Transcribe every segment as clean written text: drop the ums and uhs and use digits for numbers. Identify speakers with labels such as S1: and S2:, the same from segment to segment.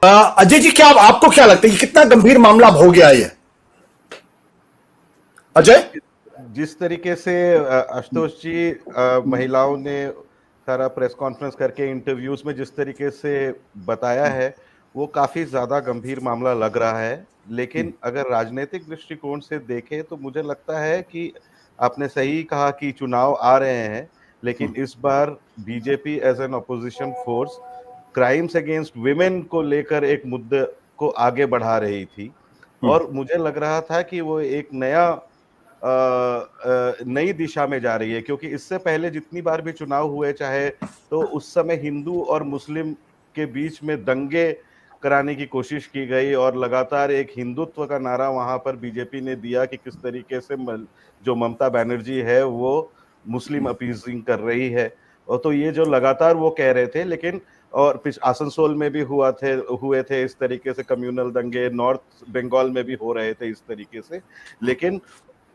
S1: अजय जी, क्या आपको क्या लगता है कि कितना गंभीर मामला हो गया ये? अजय?
S2: जिस तरीके से आशुतोष जी महिलाओं ने सारा प्रेस कॉन्फ्रेंस करके इंटरव्यूज में जिस तरीके से बताया है, वो काफी ज्यादा गंभीर मामला लग रहा है। लेकिन अगर राजनीतिक दृष्टिकोण से देखें तो मुझे लगता है कि आपने सही कहा कि चुनाव आ रहे हैं, लेकिन इस बार BJP as an opposition force crimes against women को लेकर एक मुद्दे को आगे बढ़ा रही थी। और मुझे लग रहा था कि वो एक नई दिशा में जा रही है, क्योंकि इससे पहले जितनी बार भी चुनाव हुए चाहे, तो उस समय हिंदू और मुस्लिम के बीच में दंगे कराने की कोशिश की गई और लगातार एक हिंदुत्व का नारा वहां पर बीजेपी ने दिया कि किस तरीके से जो ममता बनर्जी है वो मुस्लिम अपीजिंग कर रही है। और तो ये जो लगातार वो कह रहे थे, लेकिन और आसनसोल में भी हुए थे इस तरीके से कम्युनल दंगे, नॉर्थ बंगाल में भी हो रहे थे इस तरीके से। लेकिन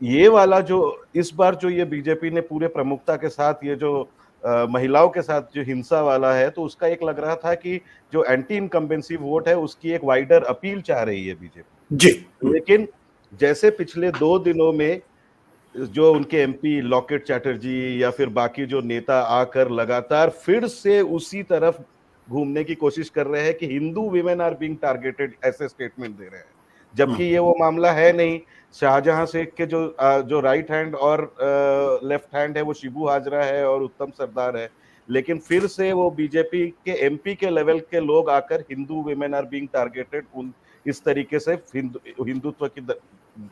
S2: ये वाला जो इस बार जो ये बीजेपी ने पूरे प्रमुखता के साथ ये जो महिलाओं के साथ जो हिंसा वाला है, तो उसका एक लग रहा था कि जो एंटी इनकम्बेंसी वोट है उसकी एक वाइडर अपील चाह रही है बीजेपी
S1: जी।
S2: लेकिन जैसे पिछले 2 दिनों में जो उनके एमपी लॉकेट चैटर्जी या फिर बाकी जो नेता आकर लगातार फिर से उसी तरफ घूमने की कोशिश कर रहे हैं कि Hindu women are being targeted, ऐसे स्टेटमेंट दे रहे हैं, जबकि ये वो मामला है नहीं। शाहजहां शेख के जो राइट हैंड और लेफ्ट हैंड है वो शिबू हाजरा है और उत्तम सरदार है, लेकिन फिर से वो बीजेपी के एमपी के लेवल के लोग आकर Hindu women are being targeted उन इस तरीके से हिंदुत्व की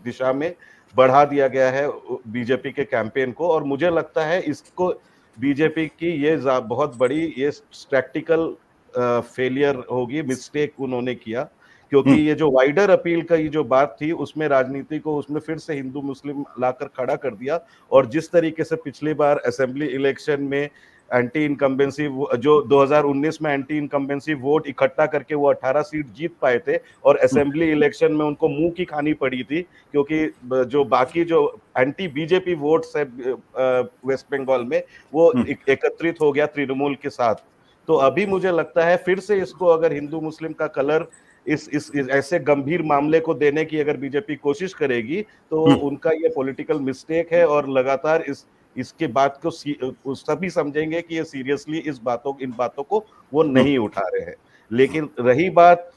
S2: दिशा में बढ़ा दिया गया है बीजेपी के कैंपेन को। और मुझे लगता है इसको बीजेपी की ये बहुत बड़ी ये स्ट्रैक्टिकल फेलियर होगी, मिस्टेक उन्होंने किया, क्योंकि ये जो वाइडर अपील का ये जो बात थी उसमें राजनीति को उसमें फिर से हिंदू मुस्लिम लाकर खड़ा कर दिया। और जिस तरीके से पिछली बार असेंबली इलेक्शन में एंटी इनकम्बेंसी जो 2019 में एंटी इनकम्बेंसी वोट इकट्ठा करके वो 18 सीट जीत पाए थे और असेंबली इलेक्शन में उनको मुंह की खानी पड़ी थी, क्योंकि जो बाकी जो एंटी बीजेपी वोट्स है वेस्ट बंगाल में वो एकत्रित हो गया तृणमूल के साथ। तो अभी मुझे लगता है फिर से इसको अगर हिंदू मुस्लिम का कलर इस ऐसे गंभीर मामले को देने की अगर बीजेपी कोशिश करेगी तो उनका ये पॉलिटिकल मिस्टेक है। और लगातार इसके बात को सभी समझेंगे कि ये सीरियसली इन बातों को वो नहीं उठा रहे हैं। लेकिन रही बात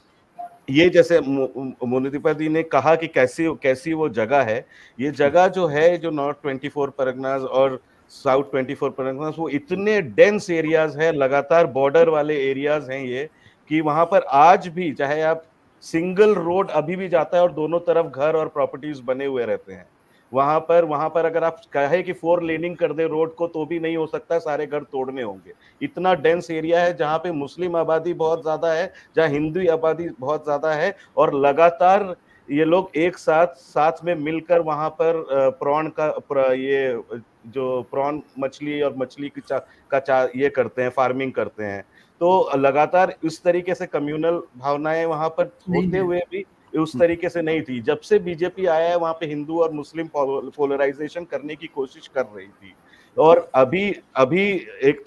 S2: ये, जैसे मोनिदीपा दी ने कहा कि कैसी वो जगह है, ये जगह जो है जो नॉर्थ 24 परगनास और साउथ 24 परगनास, वो इतने डेंस एरियाज है, लगातार बॉर्डर वाले एरियाज हैं ये, कि वहां पर आज भी चाहे आप सिंगल रोड अभी भी जाता है और दोनों तरफ घर और प्रॉपर्टीज बने हुए रहते हैं। वहां पर अगर आप कहे कि 4 लेनिंग कर दे रोड को तो भी नहीं हो सकता, सारे घर तोड़ने होंगे। इतना डेंस एरिया है जहां पे मुस्लिम आबादी बहुत ज्यादा है, जहां हिंदू आबादी बहुत ज्यादा है, और लगातार ये लोग एक साथ में मिलकर वहां पर ये जो प्रॉन मछली और मछली ये करते हैं, फार्मिंग करते हैं। तो लगातार इस तरीके से कम्युनल भावनाएं वहां पर होते हुए भी उस तरीके से नहीं थी। जब से बीजेपी आया है वहां पे हिंदू और मुस्लिम पोलराइजेशन करने की कोशिश कर रही थी। और अभी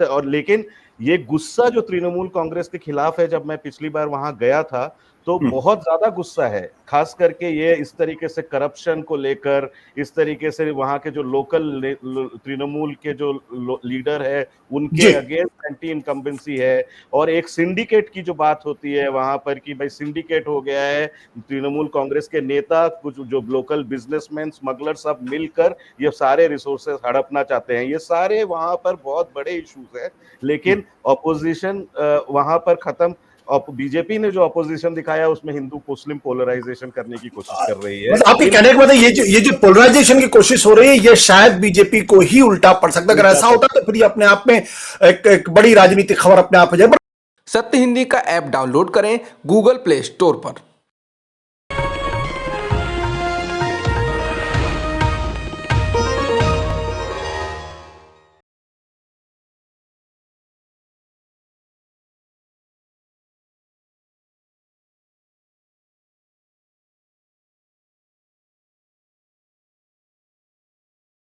S2: और लेकिन ये गुस्सा जो तृणमूल कांग्रेस के खिलाफ है, जब मैं पिछली बार वहां गया था तो बहुत ज्यादा गुस्सा है, खास करके ये इस तरीके से करप्शन को लेकर, इस तरीके से वहां के जो लोकल तृणमूल के जो लीडर है उनके अगेंस्ट एंटी इनकम्बेंसी है। और एक सिंडिकेट की जो बात होती है वहां पर कि भाई सिंडिकेट हो गया है, तृणमूल कांग्रेस के नेता कुछ जो लोकल बिजनेसमैन स्मगलर सब मिलकर ये सारे रिसोर्सेस हड़पना चाहते हैं, ये सारे वहां पर बहुत बड़े इश्यूज है। लेकिन ऑपोजिशन वहां पर खत्म, बीजेपी ने जो अपोजिशन दिखाया उसमें हिंदू मुस्लिम पोलराइजेशन करने की कोशिश कर रही है।
S1: मतलब आपके कहने का मतलब ये जो पोलराइजेशन की कोशिश हो रही है, ये शायद बीजेपी को ही उल्टा पड़ सकता है। अगर ऐसा होता तो फिर ये अपने आप में एक बड़ी राजनीतिक खबर अपने आप हो जाए।
S3: सत्य हिंदी का ऐप डाउनलोड करें गूगल प्ले स्टोर पर।